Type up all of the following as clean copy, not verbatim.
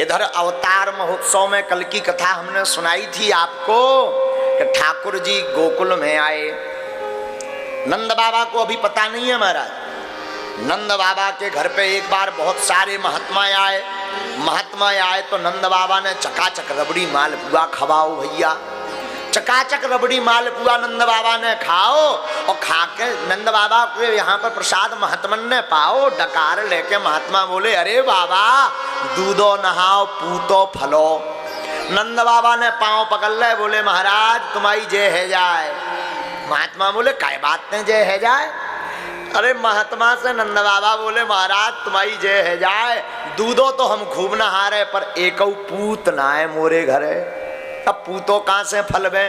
इधर अवतार महोत्सव में कल की कथा हमने सुनाई थी आपको कि ठाकुर जी गोकुल में आए। नंद बाबा को अभी पता नहीं है महाराज। नंद बाबा के घर पे एक बार बहुत सारे महात्मा आए तो नंद बाबा ने चकाचक रबड़ी मालपुआ खवाओ भैया, चकाचक रबड़ी मालपुआ नंद बाबा ने खाओ। और खा के नंद बाबा के यहाँ पर प्रसाद महात्मन ने पाओ। डकार लेके महात्मा बोले अरे बाबा दूधो नहाओ पूतो फलो। नंद बाबा ने पांव पकड़ ले, बोले महाराज तुम्हारी जय है जाए। महात्मा बोले काय बात ने जय है जाए। अरे महात्मा से नंद बाबा बोले महाराज तुम्हारी जय है जाए, दूधो तो हम खूब नहा रहे पर एक पूत ना है मोरे घरे। अब पूतो कहां से फलवे।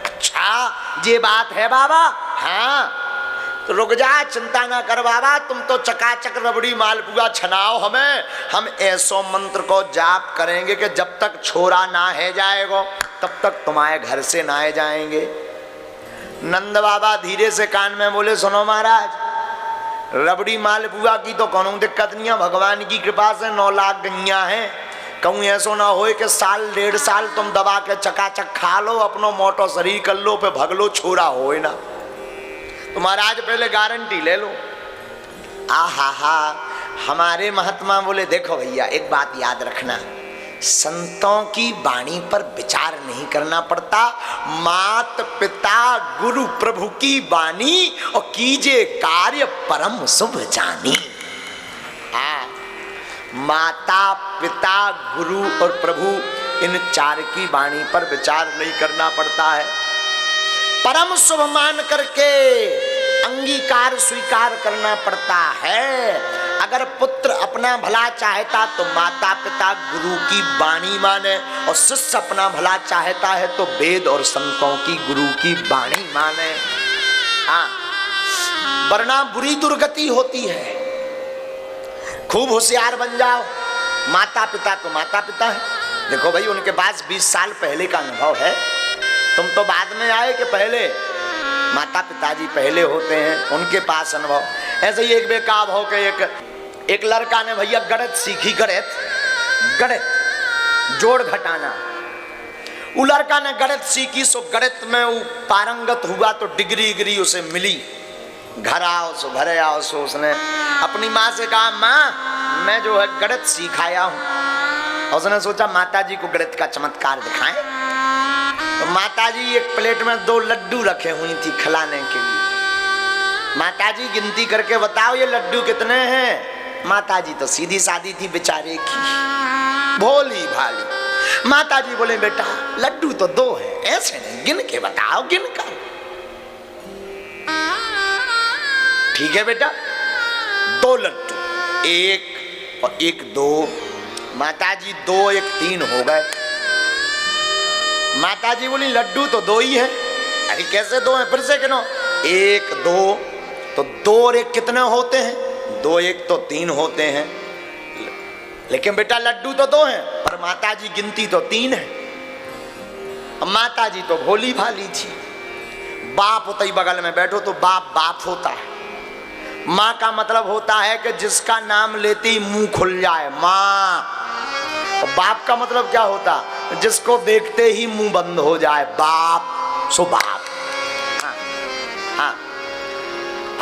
अच्छा ये बात है बाबा। हाँ तो रुक जा, चिंता ना कर बाबा, तुम तो चकाचक रबड़ी मालपुआ छनाओ हमें, हम ऐसो मंत्र को जाप करेंगे कि जब तक छोरा ना है जाएगा तब तक तुम्हारे घर से ना है जाएंगे। नंद बाबा धीरे से कान में बोले सुनो महाराज, रबड़ी मालपुआ की तो कोनो दिक्कत नहीं है, भगवान की कृपा से 9 लाख गैया हैं। कहूँ ऐसो ना हो कि साल 1.5 साल तुम दबा के चकाचक खा लो, अपनो मोटो शरीर कर लो, पे भगलो छोरा हो ना। तो महाराज पहले गारंटी ले लो। आहा हमारे महात्मा बोले देखो भैया एक बात याद रखना, संतों की वाणी पर विचार नहीं करना पड़ता, मात पिता गुरु प्रभु की वाणी और कीजिए कार्य परम शुभ जानी। माता पिता गुरु और प्रभु इन 4 की वाणी पर विचार नहीं करना पड़ता है, परम शुभ मान करके अंगीकार स्वीकार करना पड़ता है। अगर पुत्र अपना भला चाहता तो माता पिता गुरु की वाणी माने, और शिष्य अपना भला चाहता है तो वेद और संतों की गुरु की वाणी माने। हाँ वरना बुरी दुर्गति होती है। खूब होशियार बन जाओ। माता पिता तो माता पिता है, देखो भाई उनके पास 20 साल पहले का अनुभव है, तुम तो बाद में आए कि पहले माता पिताजी पहले होते हैं, उनके पास अनुभव। ऐसे ही एक बेकाब हो के एक लड़का ने भैया गणित सीखी, गणित जोड़ घटाना। वो लड़का ने गणित सीखी, सो गणित में वो पारंगत हुआ तो डिग्री उसे मिली। घर आओ सो उसने अपनी माँ से कहा माँ मैं जो है गणित सिखाया हूँ। उसने सोचा माता जी को गणित का चमत्कार दिखाएं। तो माता जी एक प्लेट में 2 लड्डू रखे हुई थी खिलाने के लिए। माता जी गिनती करके बताओ ये लड्डू कितने हैं। माता जी तो सीधी सादी थी बेचारे की, भोली भाली। माता जी बोले बेटा लड्डू तो 2 हैं, ऐसे नहीं गिन के बताओ, गिन कर। ठीक है बेटा 2 लड्डू, 1 और 1 2। माता जी 2 1 3 हो गए। माता जी बोली लड्डू तो 2 ही है। अरे कैसे 2 हैं, फिर से गिनो। 1 2 तो 2 और 1 कितने होते हैं, 2 1 तो 3 होते हैं। लेकिन बेटा लड्डू तो 2 हैं पर माता जी गिनती तो 3 है। माता जी तो भोली भाली थी। बाप होता ही बगल में बैठो तो बाप होता है। माँ का मतलब होता है कि जिसका नाम लेते ही मुंह खुल जाए, माँ। और बाप का मतलब क्या होता, जिसको देखते ही मुंह बंद हो जाए, बाप। सो बाप। हाँ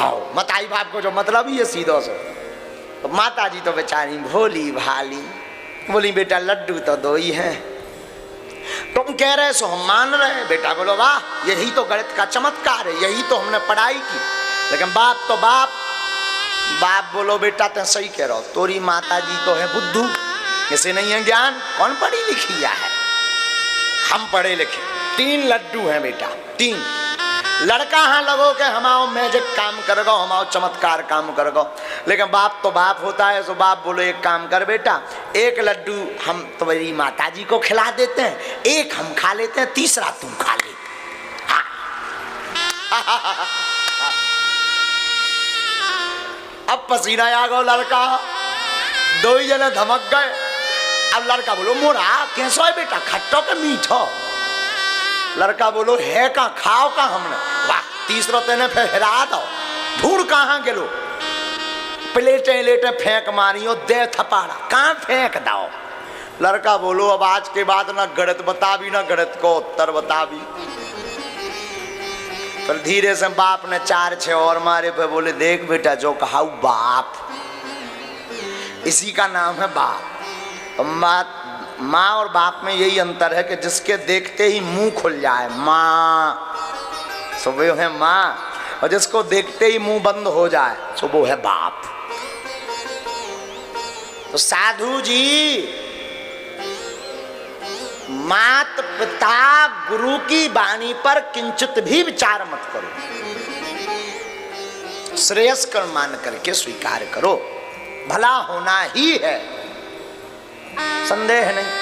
आओ मताई बाप को जो मतलब ही है सीधो सो। तो माता जी तो बेचारी भोली भाली बोली बेटा लड्डू तो 2 ही हैं। तुम कह रहे सो हम मान रहे। बेटा बोलो वाह यही तो गणित का चमत्कार है, यही तो हमने पढ़ाई की। लेकिन बाप तो बाप बोलो बेटा तुम सही कह रहे हो, तोरी माता जी तो है बुद्धू, इसे नहीं है ज्ञान, कौन पढ़ी लिखी है। हम पढ़े लिखे। 3 लड्डू हैं बेटा, 3। लड़का हाँ लगो के हमाओ मैजिक काम कर गो, हमाओ चमत्कार काम कर गो। लेकिन बाप तो बाप होता है, सो बाप बोलो एक काम कर बेटा, 1 लड्डू हम तुम्हारी माता जी को खिला देते हैं, 1 हम खा लेते हैं, तीसरा तुम खा ले। अब पसीना आ गो लड़का, 2 ही जने धमक गए। अब लड़का बोलो मोरा कैसो है बेटा, खट्टो के मीठो। लड़का बोलो है का खाओ का हमने। वाह तीसरा तेने फिर हिरा दो, ढूंढ कहाँ गेलो। प्लेटें फेंक मारियो, दे थपाड़ा कहाँ फेंक दो। लड़का बोलो अब आज के बाद ना गणित बता भी ना गणित को उत्तर बता भी। फिर धीरे से बाप ने 4-6 और मारे पे बोले देख बेटा जो कहा बाप, इसी का नाम है बाप। माँ और बाप में यही अंतर है कि जिसके देखते ही मुंह खुल जाए माँ सो वो है माँ, और जिसको देखते ही मुंह बंद हो जाए सो वो है बाप। तो साधु जी मात पिता गुरु की वाणी पर किंचित भी विचार मत करो, श्रेयस्कर मान करके स्वीकार करो, भला होना ही है, संदेह नहीं।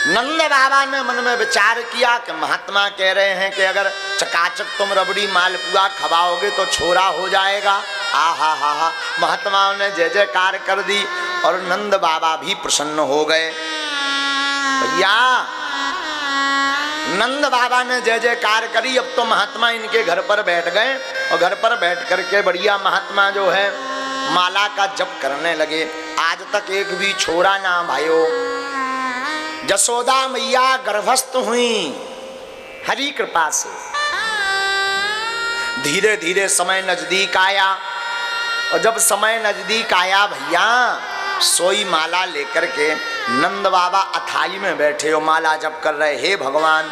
नंद बाबा ने मन में विचार किया कि महात्मा कह रहे हैं कि अगर चकाचक तुम रबड़ी मालपुआ खवाओगे तो छोरा हो जाएगा। हा महात्माओं ने जय जयकार कर दी और नंद बाबा भी प्रसन्न हो गए। भैया नंद बाबा ने जय जयकार करी। अब तो महात्मा इनके घर पर बैठ गए और घर पर बैठ करके बढ़िया महात्मा जो है माला का जप करने लगे। आज तक एक भी छोरा ना भाइयों। जसोदा मैया गर्भस्थ हुई हरि कृपा से। धीरे धीरे समय नजदीक आया और जब समय नजदीक आया भैया सोई माला लेकर के नंद बाबा अथाई में बैठे हो, माला जप कर रहे। हे भगवान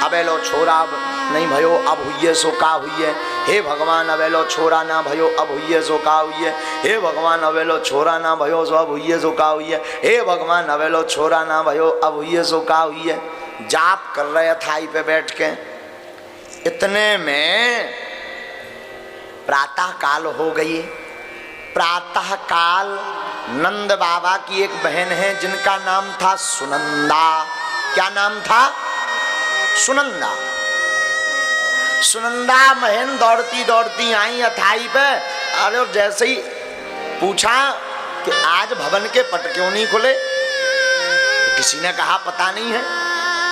अबेलो छोरा नहीं भयो अब हुई सो का हुई है। हे भगवान अबेलो छोरा ना भयो अब हुई सो का हुई है। हे भगवान अबेलो छोरा ना भयो सो अब हुई सो का हुई है। हे भगवान अबेलो छोरा ना भयो अब हुई सो का हुई है। जाप कर रहे अथाई पे बैठ के। इतने में प्रातः काल हो गई। प्रातः काल नंद बाबा की एक बहन है जिनका नाम था सुनंदा। क्या नाम था? सुनंदा। सुनंदा बहन दौड़ती दौड़ती आई अथाई पे। अरे जैसे ही पूछा कि आज भवन के पट क्यों नहीं खुले, तो किसी ने कहा पता नहीं है।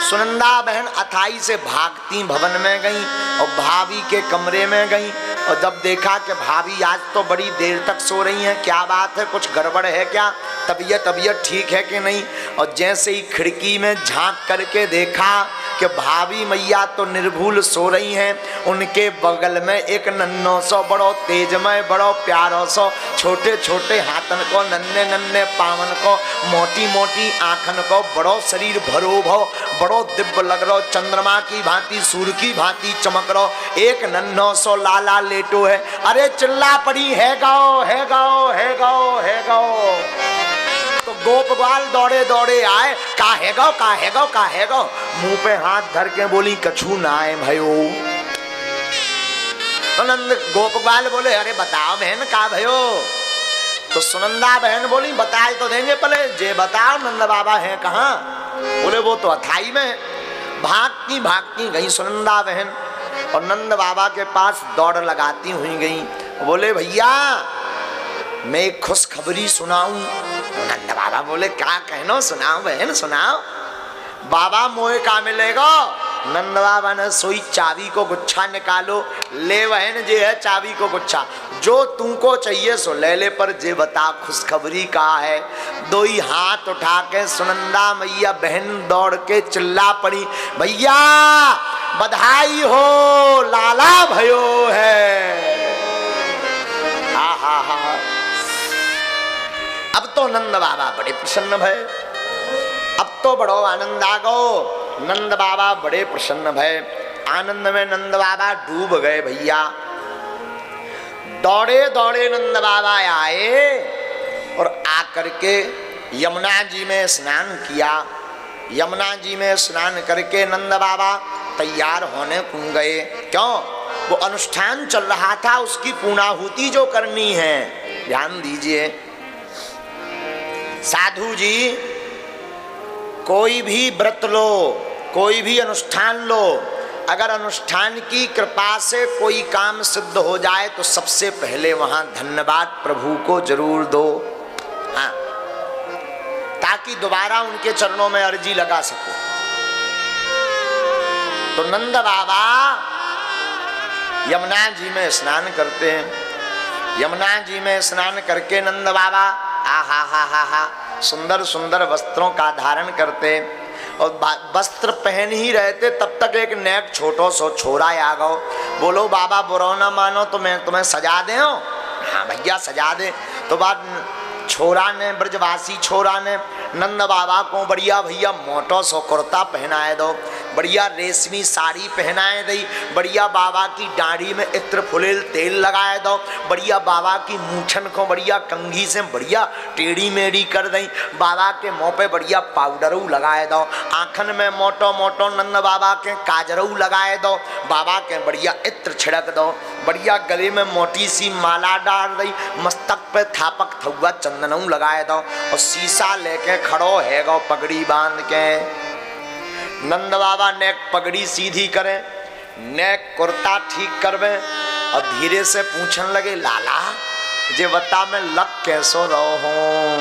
सुनंदा बहन अथाई से भागती भवन में गई और भाभी के कमरे में गई और जब देखा कि भाभी आज तो बड़ी देर तक सो रही हैं, क्या बात है, कुछ गड़बड़ है क्या, तबीयत ठीक है कि नहीं। और जैसे ही खिड़की में झांक करके देखा कि भाभी मैया तो निर्भूल सो रही हैं, उनके बगल में एक नन्नो सो बड़ो तेजमय बड़ो प्यारो सो छोटे छोटे हाथन को नन्हे नन्हे पावन को मोटी मोटी आँखन को बड़ो शरीर भरो भो बड़ो दिव्य लग रहो, चंद्रमा की भांति सूर्य की भांति चमक रहो, एक नन्नो सो लाला लेटो है। अरे चिल्ला पड़ी है गाओ है गाओ है गाओ है गाओ। तो गोपवाल दौड़े दौड़े आए, का है गाओ का है गाओ का है गाओ। मुंह पे हाथ धर के बोली कछु ना आए भयो। तो नंद गोपवाल बोले अरे बताओ बहन का भयो। तो सुनंदा बहन बोली बताए तो देंगे पहले जे बताओ नंद बाबा है कहाँ। बोले वो तो अथाई में। भागती भागती गई सुनंदा बहन और नंद बाबा के पास दौड़ लगाती हुई गई। बोले भैया मैं एक खुशखबरी सुनाऊं। नंद बाबा बोले क्या कहनो, सुनाओ बहन सुनाओ। बाबा मोए का मिलेगा। नंद बाबा ने सोई चाबी को गुच्छा निकालो, ले बहन जे है चाबी को गुच्छा, जो तुमको चाहिए सो ले ले, पर जे बता खुशखबरी का है। दो ही हाथ उठा के सुनंदा मैया बहन दौड़ के चिल्ला पड़ी भैया बधाई हो लाला भयो है। हा अब तो नंद बाबा बड़े प्रसन्न भय। अब तो बड़ो आनंद आ गो। नंद बाबा बड़े प्रसन्न भय। आनंद में नंद बाबा डूब गए भैया। दौड़े दौड़े नंद बाबा आए और आकर के यमुना जी में स्नान किया। यमुना जी में स्नान करके नंद बाबा तैयार होने को गए। क्यों? वो अनुष्ठान चल रहा था, उसकी पूर्णाहुति जो करनी है। ध्यान दीजिए साधु जी, कोई भी व्रत लो, कोई भी अनुष्ठान लो, अगर अनुष्ठान की कृपा से कोई काम सिद्ध हो जाए तो सबसे पहले वहां धन्यवाद प्रभु को जरूर दो। हाँ, ताकि दोबारा उनके चरणों में अर्जी लगा सको। तो नंद बाबा यमुना जी में स्नान करते हैं। यमुना जी में स्नान करके नंद बाबा सुंदर सुंदर वस्त्रों का धारण करते और वस्त्र पहन ही रहते, तब तक एक नेक छोटो सो छोरा आ गो। बोलो बाबा बुरा ना मानो तो मैं तुम्हें सजा दे। हाँ भैया सजा दे। तो बाद छोरा ने, ब्रजवासी छोरा ने नंद बाबा को बढ़िया भैया मोटो सो कुर्ता पहनाए दो, बढ़िया रेशमी साड़ी पहनाए दी, बढ़िया बाबा की दाढ़ी में इत्र फुलेल तेल लगाए दो, बढ़िया बाबा की मूछन को बढ़िया कंघी से बढ़िया टेढ़ी मेढ़ी कर दी, बाबा के मुँह पे बढ़िया पाउडरू लगाए दो, आँखन में मोटो मोटो नंद बाबा के काजरू लगाए दो, बाबा के बढ़िया इत्र छिड़क दो, बढ़िया गले में मोटी सी माला डाल दी, मस्तक पे थापक थुआ चंदनऊ लगाए दो और शीशा लेके खड़ो है गो पगड़ी बांध के। नंद बाबा नेक पगड़ी सीधी करे, नेक कुर्ता ठीक करवे और धीरे से पूछने लगे, लाला जे बता मैं लग कैसो रहो हूं।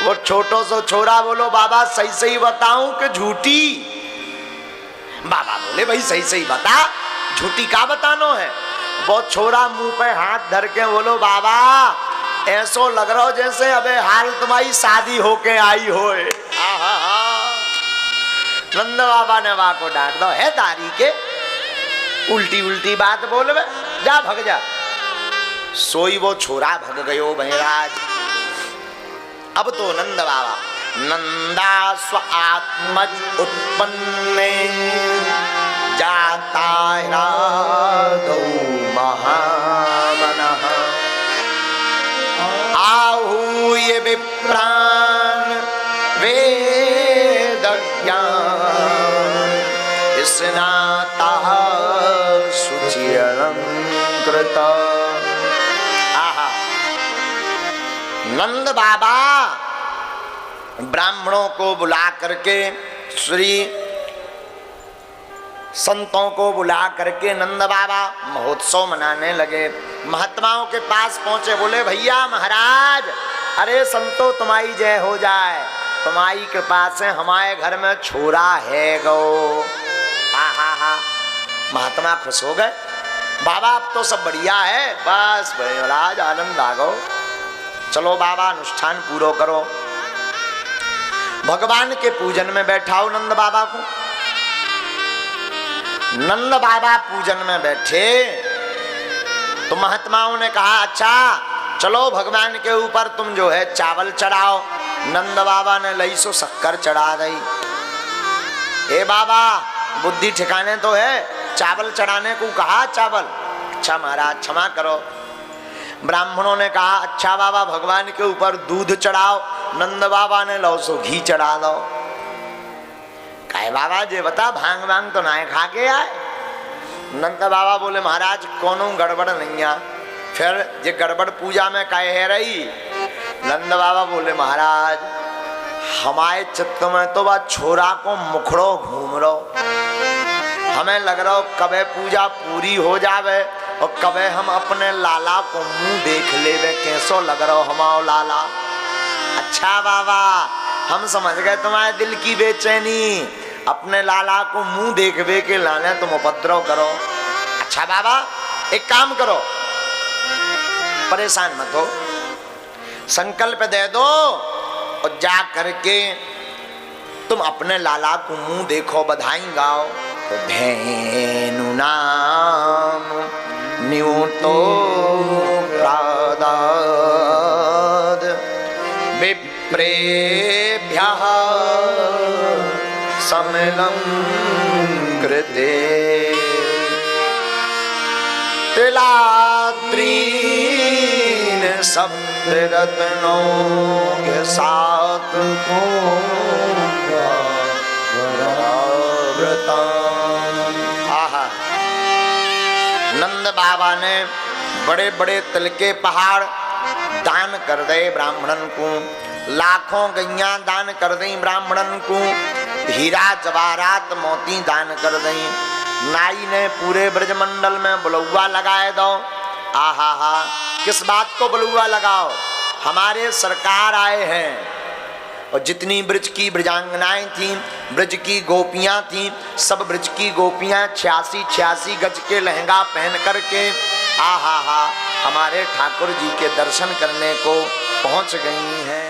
वो छोटो सो छोरा बोलो, बाबा सही सही बताऊं कि झूठी? बाबा बोले भाई सही सही बता, झूठी का बतानो है? वो छोरा मुंह पे हाथ धर के बोलो, बाबा ऐसो लग रहा हो जैसे अबे हाल तुम्हारी शादी होके आई होए। नंद बाबा ने वहां को डांट दो, है तारी के उल्टी उल्टी बात बोलवे, जा भग जा। सोई वो छोरा भग गयो महाराज। अब तो नंद बाबा नंदा स्व आत्मज उत्पन्ने जाता राधो महामनः आहूय विप्रान वेद ज्ञान स्नातः शुचि अलंकृत। आहा, नंद बाबा ब्राह्मणों को बुला करके, श्री संतों को बुला करके नंद बाबा महोत्सव मनाने लगे। महात्माओं के पास पहुंचे, बोले भैया महाराज, अरे संतो तुम्हारी जय हो जाए, तुम्हारी कृपा से हमारे घर में छोरा है गो। हा महात्मा खुश हो गए, बाबा अब तो सब बढ़िया है, बस महाराज आनंद आ गो। चलो बाबा अनुष्ठान पूरा करो। भगवान के पूजन में बैठाओ नंद बाबा को। नंद बाबा पूजन में बैठे तो महात्माओं ने कहा, अच्छा चलो भगवान के ऊपर तुम जो है चावल चढ़ाओ। नंद बाबा ने लई सो शक्कर चढ़ा दी। ए बाबा बुद्धि ठिकाने तो है, चावल चढ़ाने को कहा चावल। अच्छा महाराज क्षमा करो। ब्राह्मणों ने कहा, अच्छा बाबा भगवान के ऊपर दूध चढ़ाओ। नंद बाबा ने लो सो घी चढ़ा दो। कहे बाबा जे बता भांग भांग तो ना खा के आए। नंद बाबा बोले महाराज कोनो गड़बड़ नहीं है। फिर जे गड़बड़ पूजा में कहे है रही। नंद बाबा बोले महाराज हमारे चित्त में तो बात छोरा को मुखड़ो घूम रो, हमें लग रहा हो कबे पूजा पूरी हो जावे और कबे हम अपने लाला को मुंह देख लेवे, कैसो लग रहा हो हमारा लाला। अच्छा बाबा हम समझ गए तुम्हारे दिल की बेचैनी, अपने लाला को मुंह देखवे के लाने तुम उपद्रव करो। अच्छा बाबा एक काम करो, परेशान मत हो, संकल्प दे दो और जा करके तुम अपने लाला को मुंह देखो, बधाई गाओ। तो धेनु नाम न्यूतो प्रादाद विप्रेभ्यः समिलं कृते तिलाद्रीन सप्तरत्नों के साथ को नंद बाबा ने बड़े बड़े तिल के पहाड़ दान कर दे ब्राह्मणन को, लाखों गैया दान कर दी ब्राह्मणन को, हीरा जवाहरात मोती दान कर दी। नाई ने पूरे ब्रजमंडल में बुलौआ लगाए दो। आहा हा, किस बात को बुलौआ लगाओ? हमारे सरकार आए हैं और जितनी ब्रज की ब्रजांगनाएं थीं, ब्रज की गोपियां थीं, सब ब्रज की गोपियां 86 गज के लहंगा पहन करके आहा हा हमारे ठाकुर जी के दर्शन करने को पहुंच गई हैं।